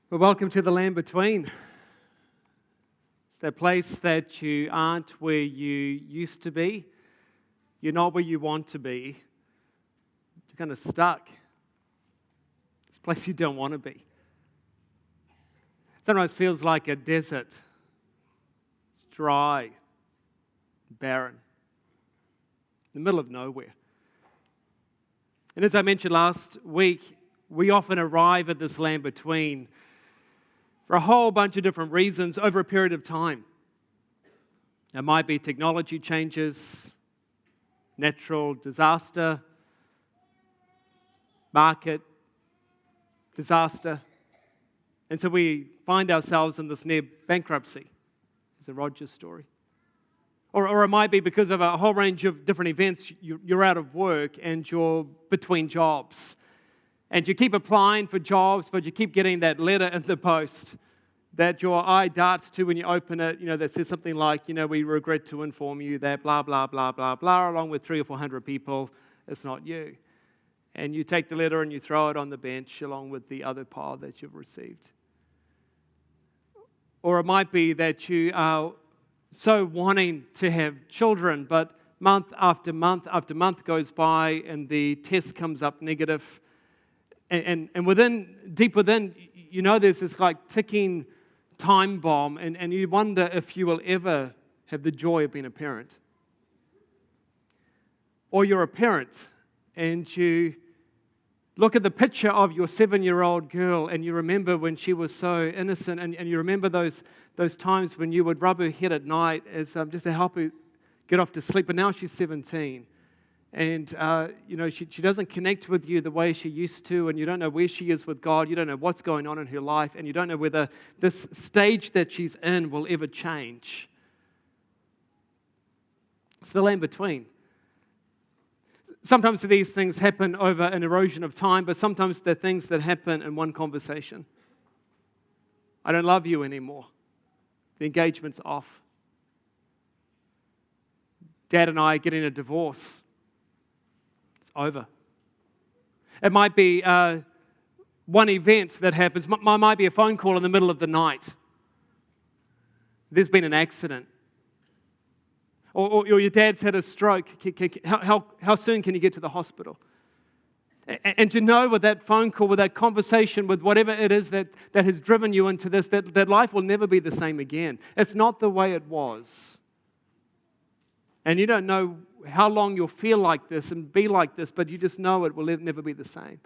Well, welcome to the land between. It's that place that you aren't where you used to be. You're not where you want to be. You're kind of stuck. It's a place you don't want to be. Sometimes it feels like a desert. It's dry, barren, in the middle of nowhere. And as I mentioned last week, we often arrive at this land between for a whole bunch of different reasons over a period of time. It might be technology changes, natural disaster, market disaster. And so we find ourselves in this near bankruptcy. It's a Rogers story. Or it might be because of a whole range of different events. You're out of work and you're between jobs. And you keep applying for jobs, but you keep getting that letter in the post that your eye darts to when you open it, that says something like, we regret to inform you that blah, blah, blah, blah, blah, along with 300 or 400 people, it's not you. And you take the letter and you throw it on the bench along with the other pile that you've received. Or it might be that you are so wanting to have children, but month after month after month goes by and the test comes up negative. And deep within, there's this like ticking time bomb, and you wonder if you will ever have the joy of being a parent. Or you're a parent, and you look at the picture of your 7-year-old girl, and you remember when she was so innocent, and you remember those times when you would rub her head at night as just to help her get off to sleep. But now she's 17. And, she doesn't connect with you the way she used to, and you don't know where she is with God. You don't know what's going on in her life, and you don't know whether this stage that she's in will ever change. It's the land between. Sometimes these things happen over an erosion of time, but sometimes they're things that happen in one conversation. I don't love you anymore. The engagement's off. Dad and I are getting a divorce. Over. It might be one event that happens. Might be a phone call in the middle of the night. There's been an accident. Or your dad's had a stroke. How soon can you get to the hospital? And to know with that phone call, with that conversation, with whatever it is that has driven you into this, that life will never be the same again. It's not the way it was. And you don't know how long you'll feel like this and be like this, but you just know it will never be the same.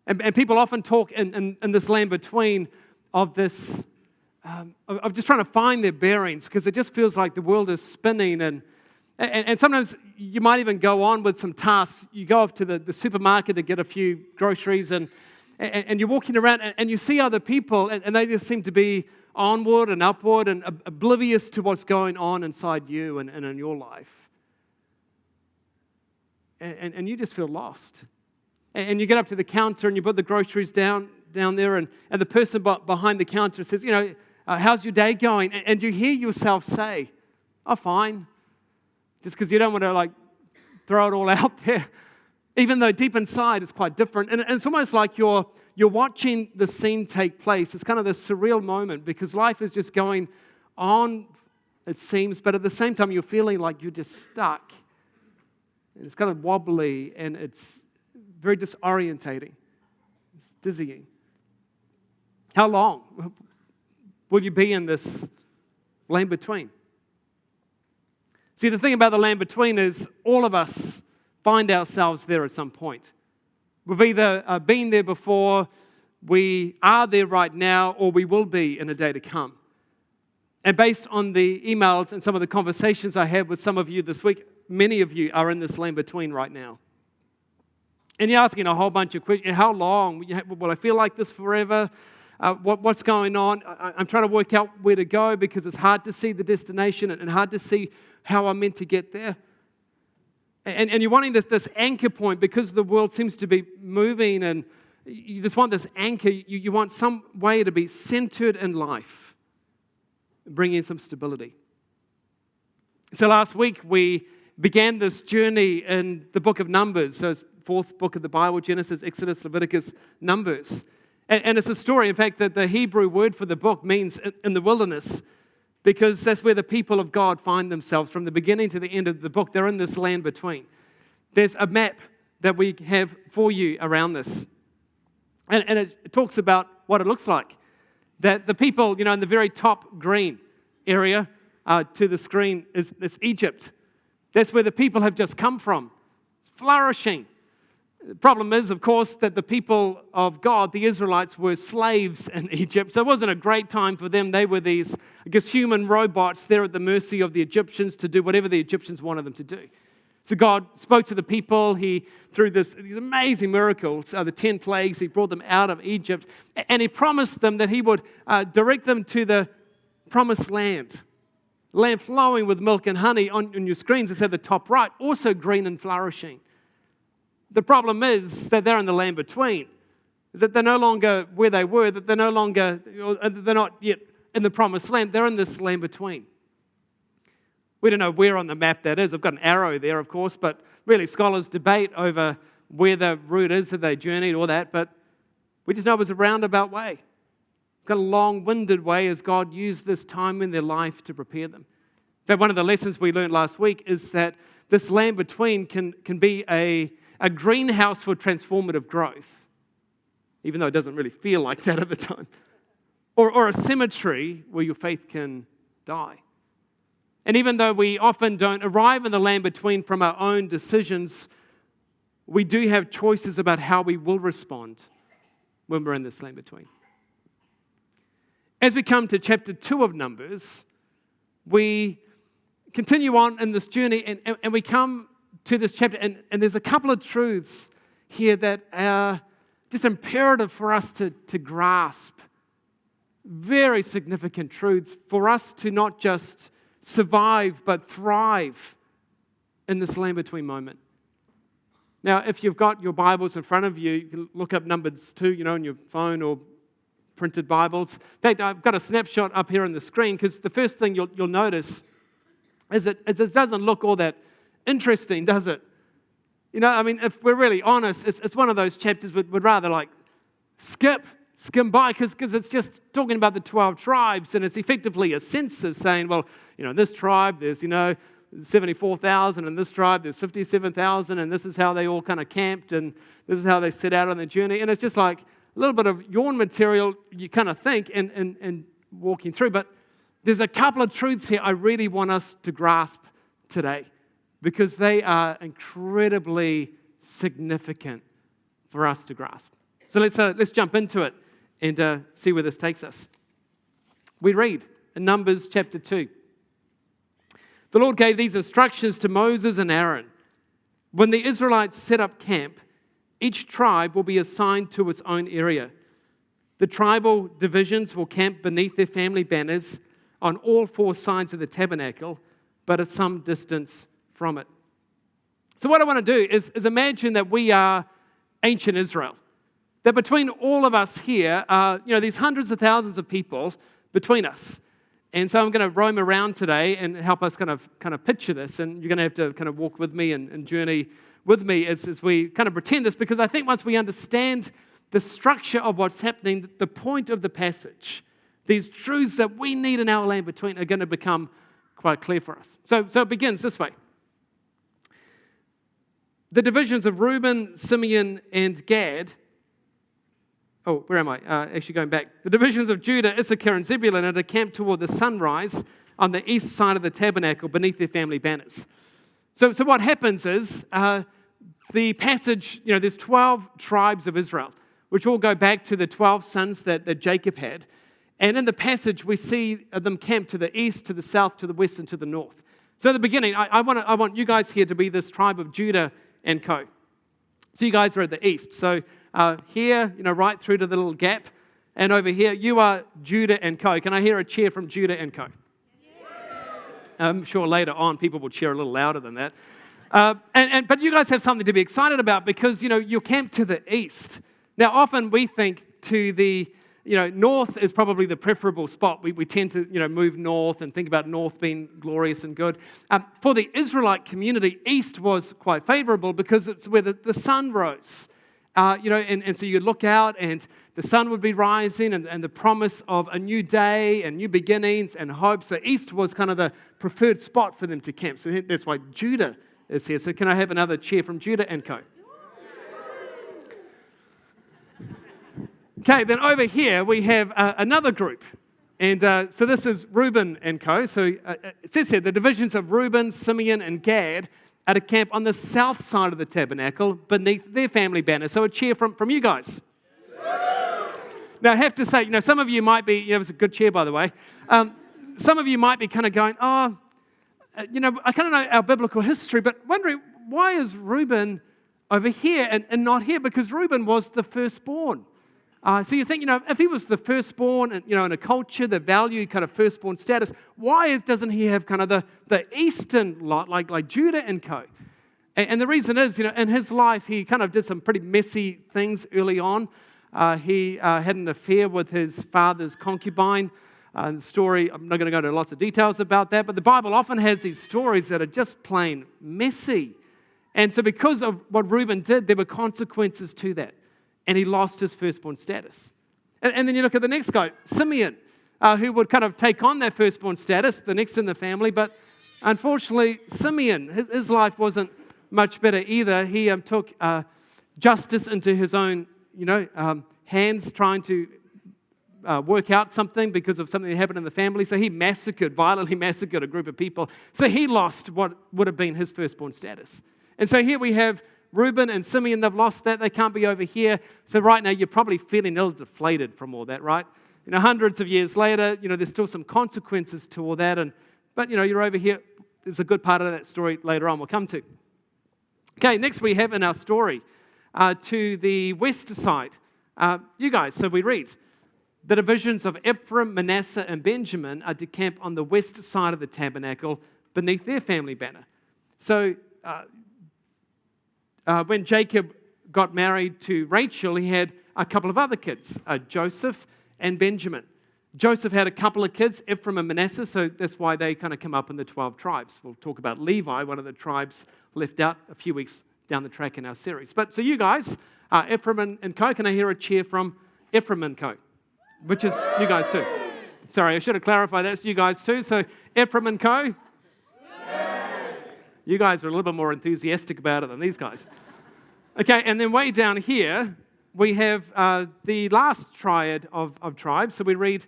And people often talk in this land between of this, of just trying to find their bearings, because it just feels like the world is spinning. And sometimes you might even go on with some tasks. You go off to the supermarket to get a few groceries, and you're walking around and you see other people, and they just seem to be onward and upward and oblivious to what's going on inside you and in your life. And you just feel lost. And you get up to the counter and you put the groceries down there, and the person behind the counter says, how's your day going? And you hear yourself say, oh, fine. Just because you don't want to throw it all out there. Even though deep inside it's quite different. And it's almost like you're watching the scene take place. It's kind of this surreal moment because life is just going on, it seems, but at the same time you're feeling like you're just stuck. And it's kind of wobbly and it's very disorientating. It's dizzying. How long will you be in this land between? See, the thing about the land between is all of us find ourselves there at some point. We've either been there before, we are there right now, or we will be in a day to come. And based on the emails and some of the conversations I had with some of you this week, many of you are in this land between right now. And you're asking a whole bunch of questions. How long? Will I feel like this forever? What's going on? I'm trying to work out where to go because it's hard to see the destination and hard to see how I'm meant to get there. And you're wanting this anchor point because the world seems to be moving, and you just want this anchor. You want some way to be centered in life, bringing some stability. So last week we began this journey in the book of Numbers. So it's the fourth book of the Bible: Genesis, Exodus, Leviticus, Numbers. And it's a story, in fact, that the Hebrew word for the book means in the wilderness, because that's where the people of God find themselves from the beginning to the end of the book. They're in this land between. There's a map that we have for you around this. And it talks about what it looks like. That the people, in the very top green area to the screen is Egypt. That's where the people have just come from. It's flourishing. The problem is, of course, that the people of God, the Israelites, were slaves in Egypt. So it wasn't a great time for them. They were these, human robots there at the mercy of the Egyptians to do whatever the Egyptians wanted them to do. So God spoke to the people. He, through these amazing miracles, the 10 plagues, He brought them out of Egypt. And He promised them that He would direct them to the promised land. Land flowing with milk and honey. On your screens, it's at the top right, also green and flourishing. The problem is that they're in the land between, that they're no longer where they were, that they're not yet in the promised land. They're in this land between. We don't know where on the map that is. I've got an arrow there, of course, but really scholars debate over where the route is that they journeyed, all that, but we just know it was a roundabout way. Got a long-winded way as God used this time in their life to prepare them. In fact, one of the lessons we learned last week is that this land between can be a greenhouse for transformative growth, even though it doesn't really feel like that at the time, or a cemetery where your faith can die. And even though we often don't arrive in the land between from our own decisions, we do have choices about how we will respond when we're in this land between. As we come to chapter 2 of Numbers, we continue on in this journey and we come to this chapter, and there's a couple of truths here that are just imperative for us to grasp. Very significant truths for us to not just survive, but thrive in this land between moment. Now, if you've got your Bibles in front of you, you can look up Numbers 2, on your phone or printed Bibles. In fact, I've got a snapshot up here on the screen, because the first thing you'll notice is that it doesn't look all that interesting, does it? If we're really honest, it's one of those chapters we'd rather skim by, because it's just talking about the 12 tribes, and it's effectively a census saying, well, this tribe, there's, 74,000, and this tribe, there's 57,000, and this is how they all kind of camped, and this is how they set out on their journey. And it's just like a little bit of yawn material, you kind of think, and walking through. But there's a couple of truths here I really want us to grasp today, because they are incredibly significant for us to grasp. So let's jump into it and see where this takes us. We read in Numbers chapter 2. The Lord gave these instructions to Moses and Aaron. When the Israelites set up camp, each tribe will be assigned to its own area. The tribal divisions will camp beneath their family banners on all 4 sides of the tabernacle, but at some distance from it. So what I want to do is imagine that we are ancient Israel. That between all of us here are, these hundreds of thousands of people between us. And so I'm going to roam around today and help us kind of picture this. And you're going to have to kind of walk with me and journey with me as we kind of pretend this, because I think once we understand the structure of what's happening, the point of the passage, these truths that we need in our land between are going to become quite clear for us. So it begins this way. The divisions of Reuben, Simeon, and Gad. Oh, where am I? Actually going back. The divisions of Judah, Issachar, and Zebulun are camped toward the sunrise on the east side of the tabernacle beneath their family banners. So what happens is the passage, there's 12 tribes of Israel, which all go back to the 12 sons that Jacob had. And in the passage, we see them camped to the east, to the south, to the west, and to the north. So at the beginning, I want you guys here to be this tribe of Judah and co. So you guys are at the east. So here, right through to the little gap, and over here, you are Judah and co. Can I hear a cheer from Judah and co? Yeah. I'm sure later on people will cheer a little louder than that. But you guys have something to be excited about, because you're camped to the east. Now, often we think to the north is probably the preferable spot. We tend to move north and think about north being glorious and good. For the Israelite community, east was quite favorable because it's where the sun rose. And so you look out and the sun would be rising and the promise of a new day and new beginnings and hope. So east was kind of the preferred spot for them to camp. So that's why Judah is here. So can I have another cheer from Judah and co? Okay, then over here we have another group. And so this is Reuben and co. So it says here, the divisions of Reuben, Simeon, and Gad are to camp on the south side of the tabernacle beneath their family banner. So a cheer from you guys. Now, I have to say, some of you might be, it was a good cheer, by the way. Some of you might be kind of going, I kind of know our biblical history, but wondering, why is Reuben over here and not here? Because Reuben was the firstborn. So you think, if he was the firstborn, and in a culture that valued kind of firstborn status, why doesn't he have kind of the eastern lot, like Judah and co? And the reason is, in his life, he kind of did some pretty messy things early on. He had an affair with his father's concubine. The story, I'm not going to go into lots of details about that, but the Bible often has these stories that are just plain messy. And so because of what Reuben did, there were consequences to that. And he lost his firstborn status. And then you look at the next guy, Simeon, who would kind of take on that firstborn status, the next in the family. But unfortunately, Simeon, his life wasn't much better either. He took justice into his own, hands, trying to work out something because of something that happened in the family. So he violently massacred a group of people. So he lost what would have been his firstborn status. And so here we have Reuben and Simeon, they've lost that. They can't be over here. So right now, you're probably feeling a little deflated from all that, right? Hundreds of years later, there's still some consequences to all that. But you're over here. There's a good part of that story later on we'll come to. Okay, next we have in our story to the west side. You guys, so we read, the divisions of Ephraim, Manasseh, and Benjamin are to camp on the west side of the tabernacle beneath their family banner. So when Jacob got married to Rachel, he had a couple of other kids, Joseph and Benjamin. Joseph had a couple of kids, Ephraim and Manasseh, so that's why they kind of come up in the 12 tribes. We'll talk about Levi, one of the tribes left out a few weeks down the track in our series. So you guys, Ephraim and co, can I hear a cheer from Ephraim and co? Which is you guys too. Sorry, I should have clarified that's you guys too. So Ephraim and co? You guys are a little bit more enthusiastic about it than these guys. Okay, and then way down here, we have the last triad of tribes. So we read,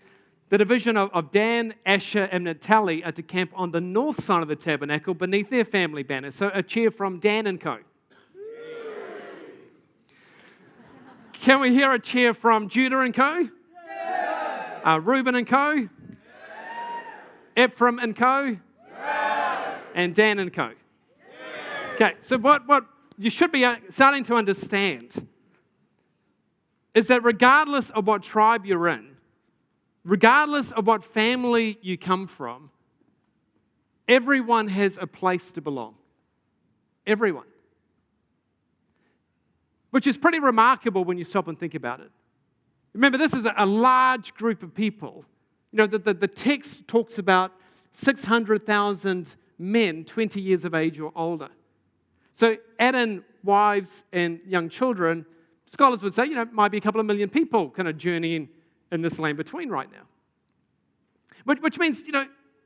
the division of Dan, Asher, and Naphtali are to camp on the north side of the tabernacle beneath their family banner. So a cheer from Dan and co. Can we hear a cheer from Judah and co? Reuben and co? Ephraim and co? And Dan and co? Okay, so what you should be starting to understand is that regardless of what tribe you're in, regardless of what family you come from, everyone has a place to belong. Everyone. Which is pretty remarkable when you stop and think about it. Remember, this is a large group of people. The text talks about 600,000 men 20 years of age or older. So add in wives and young children, scholars would say, it might be a couple of million people kind of journeying in this land between right now. Which means,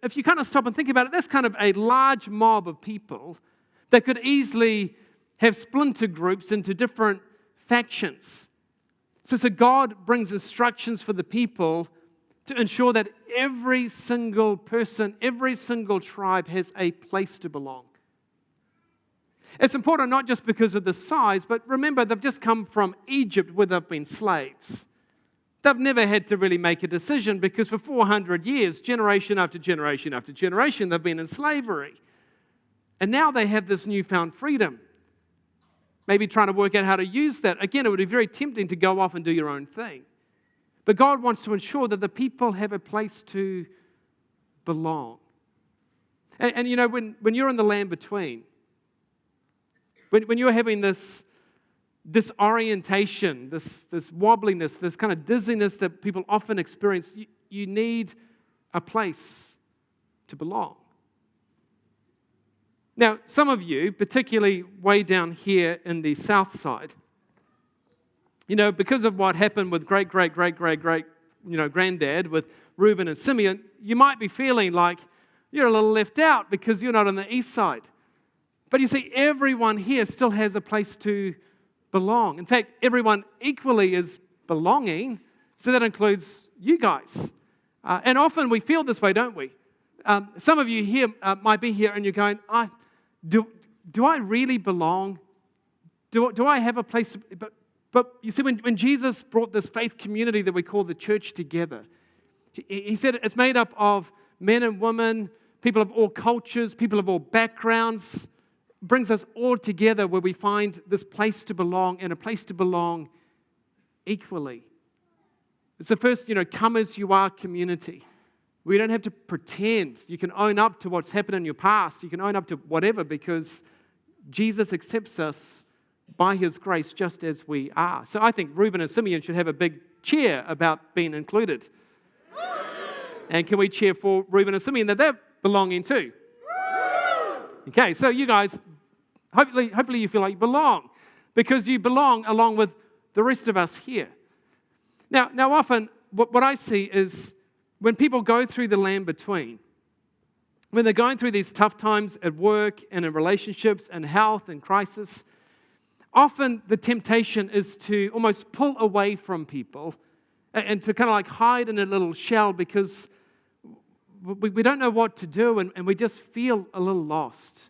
if you kind of stop and think about it, that's kind of a large mob of people that could easily have splinter groups into different factions. So God brings instructions for the people to ensure that every single person, every single tribe has a place to belong. It's important not just because of the size, but remember, they've just come from Egypt where they've been slaves. They've never had to really make a decision because for 400 years, generation after generation after generation, they've been in slavery. And now they have this newfound freedom. Maybe trying to work out how to use that. Again, it would be very tempting to go off and do your own thing. But God wants to ensure that the people have a place to belong. And when you're in the land between, when you're having this disorientation, this wobbliness, this kind of dizziness that people often experience, you need a place to belong. Now, some of you, particularly way down here in the south side, Because of what happened with great, granddad, with Reuben and Simeon, you might be feeling like you're a little left out because you're not on the east side. But you see, everyone here still has a place to belong. In fact, everyone equally is belonging, so that includes you guys. And often we feel this way, don't we? Some of you here might be here and you're going, do I really belong? Do I have a place? But you see, when Jesus brought this faith community that we call the church together, he said it's made up of men and women, people of all cultures, people of all backgrounds, brings us all together where we find this place to belong and a place to belong equally. It's the first, come as you are community. We don't have to pretend. You can own up to what's happened in your past. You can own up to whatever because Jesus accepts us by His grace just as we are. So I think Reuben and Simeon should have a big cheer about being included. And can we cheer for Reuben and Simeon that they're belonging too? Okay, so you guys, hopefully you feel like you belong because you belong along with the rest of us here. Now often what I see is when people go through the land between, when they're going through these tough times at work and in relationships and health and crisis, often the temptation is to almost pull away from people and to kind of like hide in a little shell because we don't know what to do and we just feel a little lost.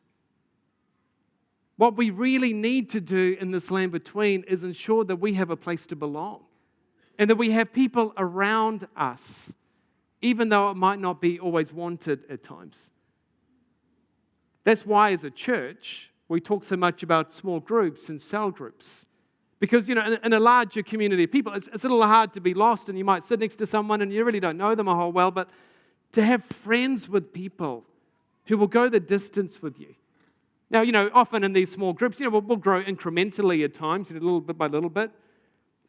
What we really need to do in this land between is ensure that we have a place to belong and that we have people around us, even though it might not be always wanted at times. That's why as a church, we talk so much about small groups and cell groups. Because, in a larger community of people, it's a little hard to be lost and you might sit next to someone and you really don't know them a whole well, but to have friends with people who will go the distance with you. Now, often in these small groups, we'll grow incrementally at times, a little bit by little bit.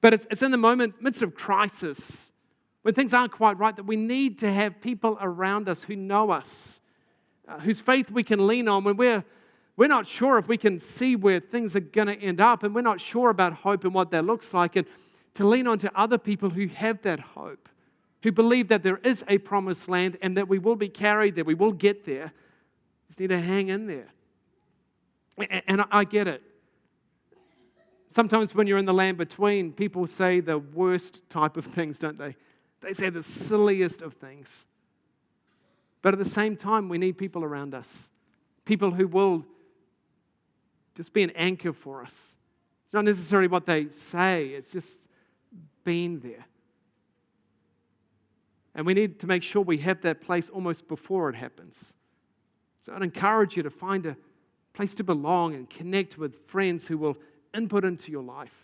But it's in the midst of crisis, when things aren't quite right, that we need to have people around us who know us, whose faith we can lean on when we're not sure if we can see where things are going to end up, and we're not sure about hope and what that looks like, and to lean on to other people who have that hope, who believe that there is a promised land and that we will be carried there, we will get there. Just need to hang in there. And I get it. Sometimes when you're in the land between, people say the worst type of things, don't they? They say the silliest of things. But at the same time, we need people around us. People who will just be an anchor for us. It's not necessarily what they say, it's just being there. And we need to make sure we have that place almost before it happens. So I'd encourage you to find a place to belong and connect with friends who will input into your life.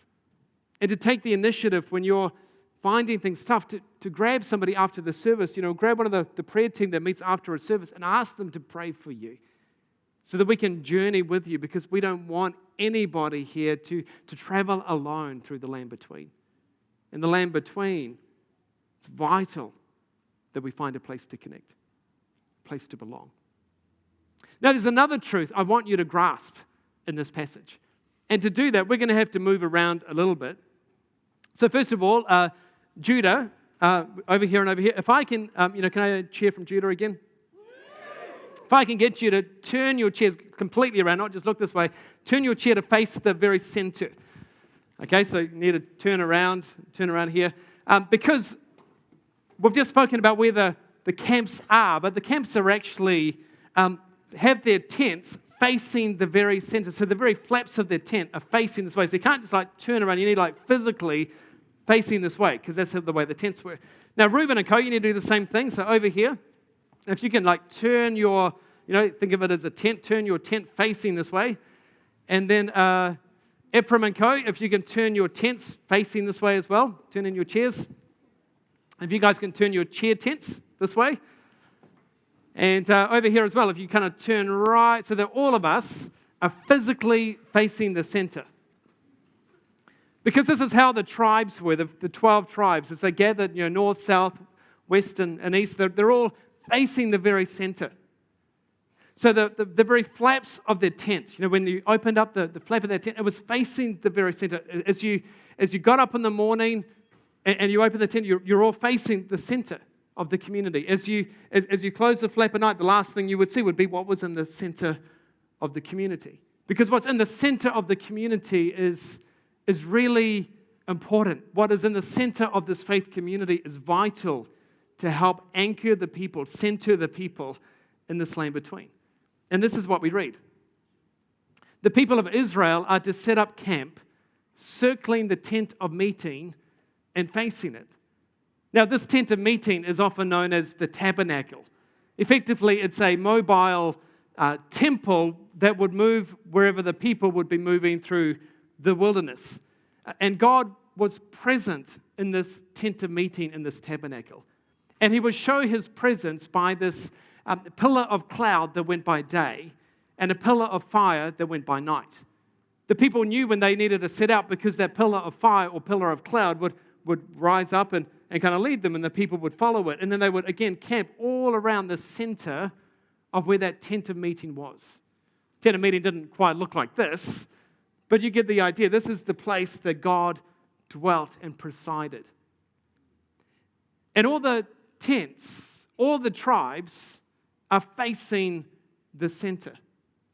And to take the initiative when you're finding things tough, to grab somebody after the service, grab one of the prayer team that meets after a service and ask them to pray for you so that we can journey with you, because we don't want anybody here to travel alone through the land between. In the land between, it's vital that we find a place to connect, a place to belong. Now, there's another truth I want you to grasp in this passage. And to do that, we're going to have to move around a little bit. So first of all, Judah, over here and over here. If I can, can I cheer from Judah again? If I can get you to turn your chairs completely around, not just look this way, turn your chair to face the very center. Okay, so you need to turn around here. Because we've just spoken about where the camps are, but the camps are actually have their tents facing the very center. So the very flaps of their tent are facing this way. So you can't just turn around. You need physically facing this way, because that's the way the tents were. Now, Reuben and Co, you need to do the same thing. So over here, if you can turn your, think of it as a tent, turn your tent facing this way. And then Ephraim and Co, if you can turn your tents facing this way as well, turn in your chairs. If you guys can turn your chair tents this way. And over here as well, if you kind of turn right, so that all of us are physically facing the center. Because this is how the tribes were, the 12 tribes, as they gathered, north, south, west, and east, they're all facing the very center. So the very flaps of their tent, when you opened up the flap of their tent, it was facing the very center. As you got up in the morning and you opened the tent, you're all facing the center of the community. As you close the flap at night, the last thing you would see would be what was in the center of the community. Because what's in the center of the community is really important. What is in the center of this faith community is vital to help anchor the people, center the people in this land between. And this is what we read. The people of Israel are to set up camp, circling the tent of meeting and facing it. Now, this tent of meeting is often known as the tabernacle. Effectively, it's a mobile temple that would move wherever the people would be moving through the wilderness. And God was present in this tent of meeting, in this tabernacle. And He would show His presence by this pillar of cloud that went by day and a pillar of fire that went by night. The people knew when they needed to set out because that pillar of fire or pillar of cloud would rise up and kind of lead them, and the people would follow it. And then they would, again, camp all around the center of where that tent of meeting was. Tent of meeting didn't quite look like this, but you get the idea. This is the place that God dwelt and presided. And all the tents, all the tribes are facing the center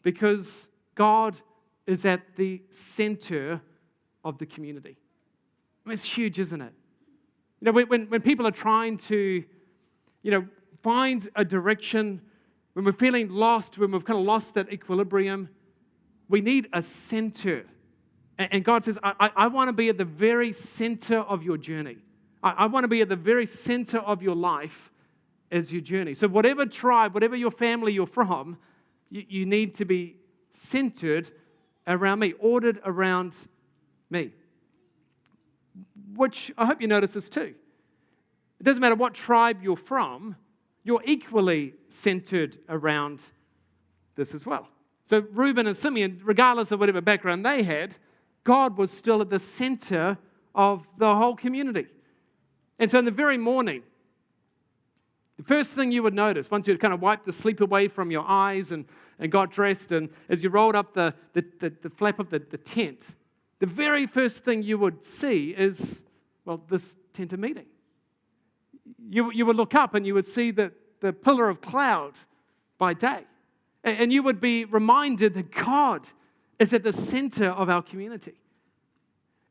because God is at the center of the community. I mean, it's huge, isn't it? When people are trying to, find a direction, when we're feeling lost, when we've kind of lost that equilibrium, we need a center. And God says, I want to be at the very center of your journey. I want to be at the very center of your life as your journey. So whatever tribe, whatever your family you're from, you need to be centered around me, ordered around me. Which I hope you notice this too. It doesn't matter what tribe you're from, you're equally centered around this as well. So Reuben and Simeon, regardless of whatever background they had, God was still at the center of the whole community. And so in the very morning, the first thing you would notice, once you kind of wiped the sleep away from your eyes and got dressed, and as you rolled up the flap of the tent, the very first thing you would see is, this tent of meeting. You would look up and you would see the pillar of cloud by day. And you would be reminded that God is at the center of our community.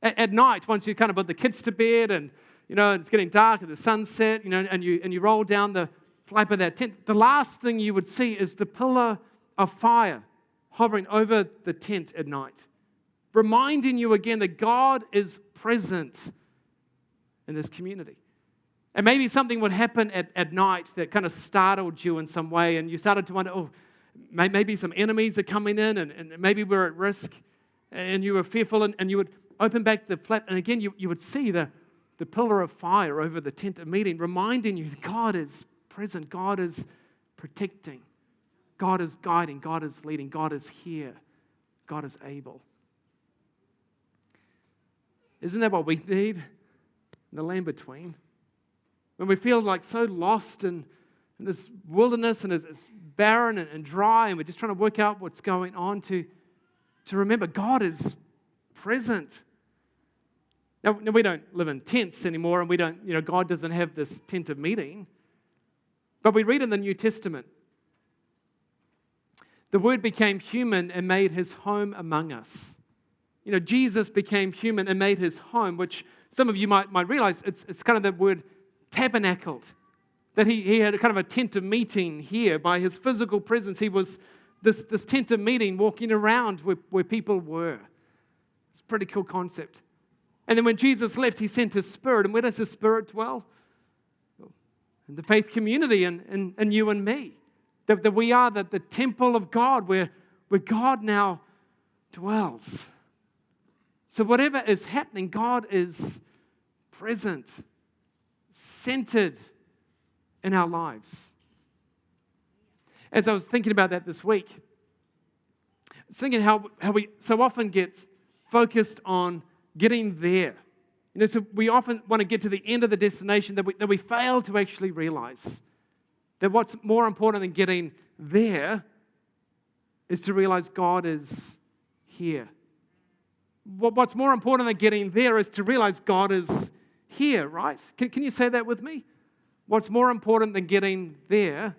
At night, once you kind of put the kids to bed and it's getting dark at the sunset, and you roll down the flap of that tent, the last thing you would see is the pillar of fire hovering over the tent at night, reminding you again that God is present in this community. And maybe something would happen at night that kind of startled you in some way, and you started to wonder, maybe some enemies are coming in, and maybe we're at risk, and you were fearful, and you would open back the flap, and again you would see the pillar of fire over the tent of meeting, reminding you that God is present, God is protecting, God is guiding, God is leading, God is here, God is able. Isn't that what we need in the land between? When we feel like so lost in this wilderness and it's barren and dry, and we're just trying to work out what's going on, to remember God is present. Now, we don't live in tents anymore, and we don't, God doesn't have this tent of meeting. But we read in the New Testament, the Word became human and made His home among us. Jesus became human and made His home, which some of you might realize it's kind of the word tabernacled, that he had a kind of a tent of meeting here. By His physical presence, He was this tent of meeting, walking around where people were. It's a pretty cool concept. And then when Jesus left, He sent His Spirit. And where does His Spirit dwell? In the faith community and you and me. That we are the temple of God where God now dwells. So whatever is happening, God is present, centered in our lives. As I was thinking about that this week, I was thinking how we so often get focused on getting there. So we often want to get to the end of the destination that we fail to actually realize that what's more important than getting there is to realize God is here. What's more important than getting there is to realize God is here, right? Can you say that with me? What's more important than getting there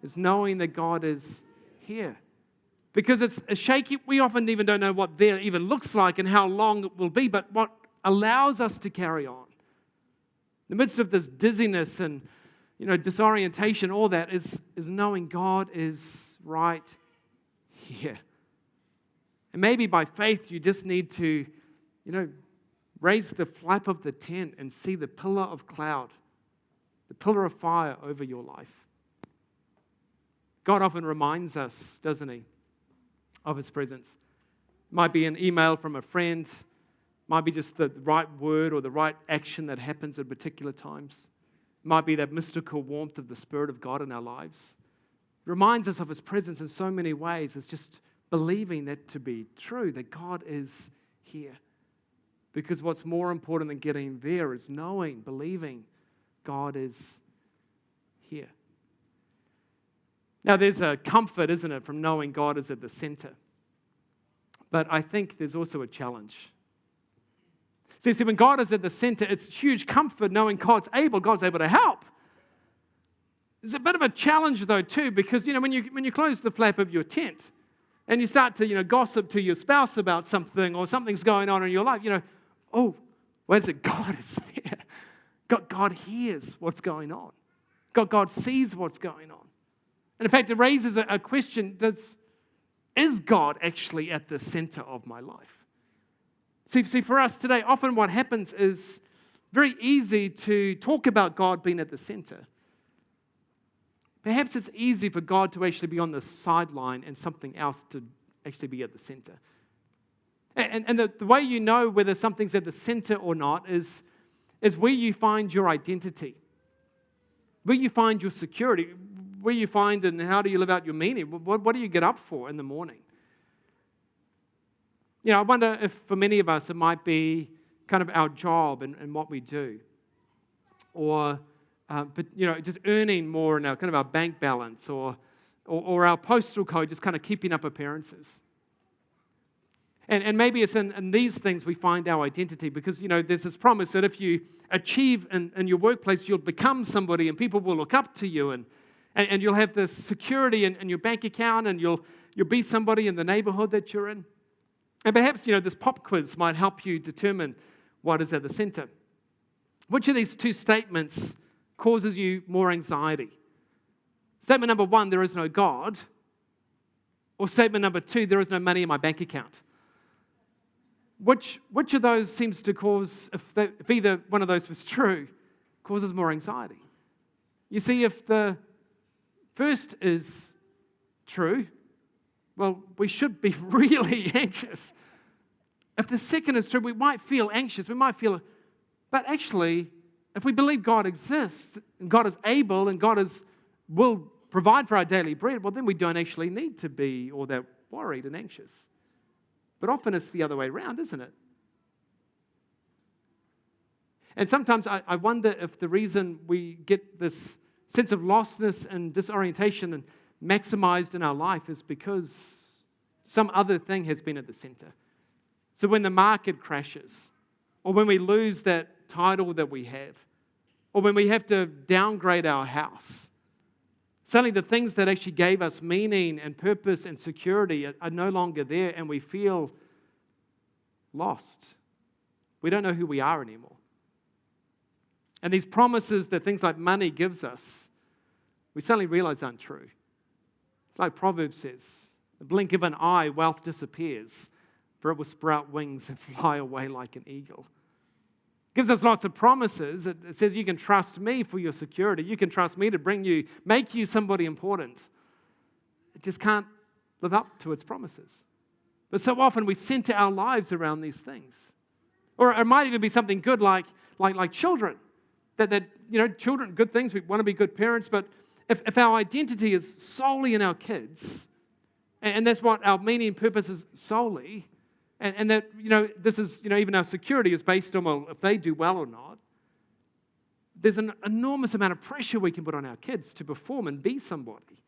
is knowing that God is here. Because it's shaky. We often even don't know what there even looks like and how long it will be, but what allows us to carry on. In the midst of this dizziness and disorientation, all that is knowing God is right here. And maybe by faith you just need to, raise the flap of the tent and see the pillar of cloud, the pillar of fire over your life. God often reminds us, doesn't He, of His presence. It might be an email from a friend, might be just the right word or the right action that happens at particular times. It might be that mystical warmth of the Spirit of God in our lives. It reminds us of His presence in so many ways. It's just believing that to be true, that God is here. Because what's more important than getting there is knowing, believing God is here. Now, there's a comfort, isn't it, from knowing God is at the center. But I think there's also a challenge. See, when God is at the center, it's huge comfort knowing God's able to help. There's a bit of a challenge, though, too, because, when you close the flap of your tent and you start to, gossip to your spouse about something or something's going on in your life, oh, where's it? God is there. God hears what's going on. God sees what's going on. And in fact, it raises a question, is God actually at the center of my life? See, for us today, often what happens is very easy to talk about God being at the center. Perhaps it's easy for God to actually be on the sideline and something else to actually be at the center. And the way you know whether something's at the center or not is where you find your identity, where you find your security, where you find and how do you live out your meaning. What do you get up for in the morning? I wonder if for many of us it might be kind of our job and what we do, or just earning more in our bank balance, or our postal code, just kind of keeping up appearances. And maybe it's in these things we find our identity, because there's this promise that if you achieve in your workplace, you'll become somebody and people will look up to you, and you'll have this security in your bank account, and you'll be somebody in the neighborhood that you're in. And perhaps, this pop quiz might help you determine what is at the center. Which of these two statements causes you more anxiety? Statement number 1, there is no God. Or statement number 2, there is no money in my bank account. Which of those seems to cause, if either one of those was true, causes more anxiety? You see, if the first is true, well, we should be really anxious. If the second is true, we might feel anxious. But actually, if we believe God exists, and God is able, and God will provide for our daily bread, well, then we don't actually need to be all that worried and anxious. But often it's the other way around, isn't it? And sometimes I wonder if the reason we get this sense of lostness and disorientation and maximized in our life is because some other thing has been at the center. So when the market crashes, or when we lose that title that we have, or when we have to downgrade our house, suddenly the things that actually gave us meaning and purpose and security are no longer there, and we feel lost. We don't know who we are anymore. And these promises that things like money gives us, we suddenly realize aren't true. It's like Proverbs says, the blink of an eye, wealth disappears, for it will sprout wings and fly away like an eagle. It gives us lots of promises. It says you can trust me for your security. You can trust me to make you somebody important. It just can't live up to its promises. But so often we center our lives around these things. Or it might even be something good like children. That children, good things, we want to be good parents, but if our identity is solely in our kids, and that's what our meaning and purpose is solely, and that, this is, even our security is based on, well, if they do well or not, there's an enormous amount of pressure we can put on our kids to perform and be somebody.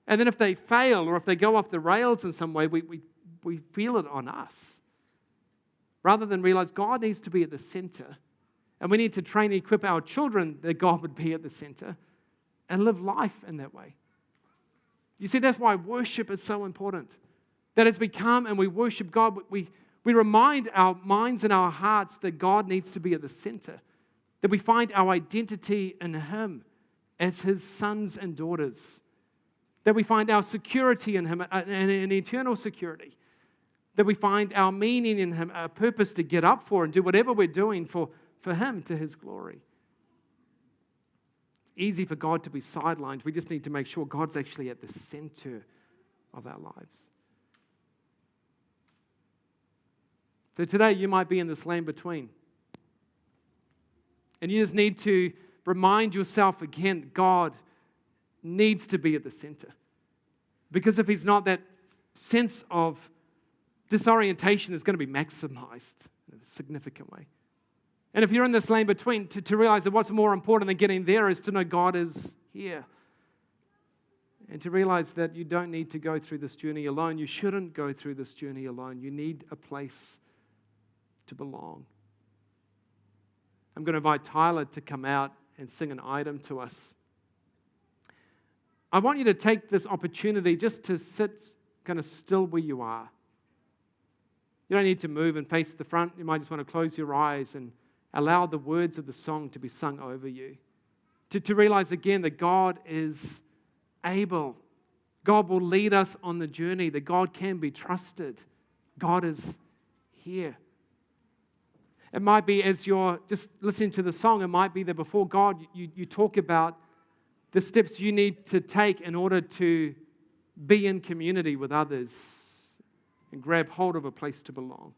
And then if they fail or if they go off the rails in some way, we feel it on us. Rather than realize God needs to be at the center. And we need to train and equip our children that God would be at the center and live life in that way. You see, that's why worship is so important. That as we come and we worship God, we remind our minds and our hearts that God needs to be at the center. That we find our identity in Him as His sons and daughters. That we find our security in Him, an eternal security. That we find our meaning in Him, a purpose to get up for and do whatever we're doing for Him to His glory. It's easy for God to be sidelined. We just need to make sure God's actually at the center of our lives. So today you might be in this land between. And you just need to remind yourself again, God needs to be at the center. Because if He's not, that sense of disorientation is going to be maximized in a significant way. And if you're in this lane between, to realize that what's more important than getting there is to know God is here. And to realize that you don't need to go through this journey alone. You shouldn't go through this journey alone. You need a place to belong. I'm going to invite Tyler to come out and sing an item to us. I want you to take this opportunity just to sit kind of still where you are. You don't need to move and face the front. You might just want to close your eyes and allow the words of the song to be sung over you. To realize again that God is able. God will lead us on the journey, that God can be trusted. God is here. It might be as you're just listening to the song, it might be that before God, you talk about the steps you need to take in order to be in community with others and grab hold of a place to belong.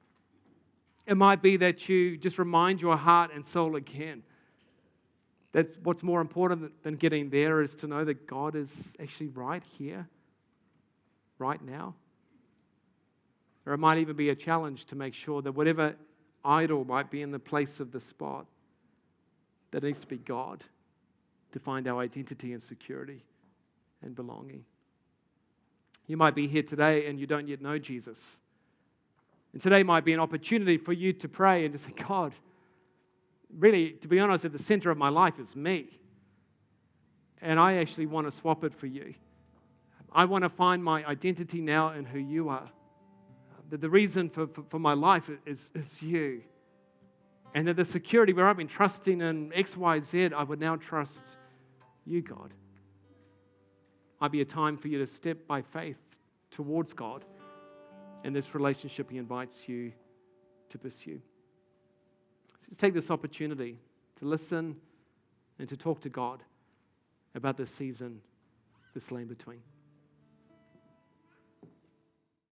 It might be that you just remind your heart and soul again. That's what's more important than getting there is to know that God is actually right here, right now. Or it might even be a challenge to make sure that whatever idol might be in the place of the spot, that needs to be God to find our identity and security and belonging. You might be here today and you don't yet know Jesus. And today might be an opportunity for you to pray and to say, God, really, to be honest, at the center of my life is me. And I actually want to swap it for you. I want to find my identity now in who you are. That the reason for my life is you. And that the security where I've been trusting in X, Y, Z, I would now trust you, God. Might be a time for you to step by faith towards God and this relationship He invites you to pursue. So just take this opportunity to listen and to talk to God about this season, this lane between.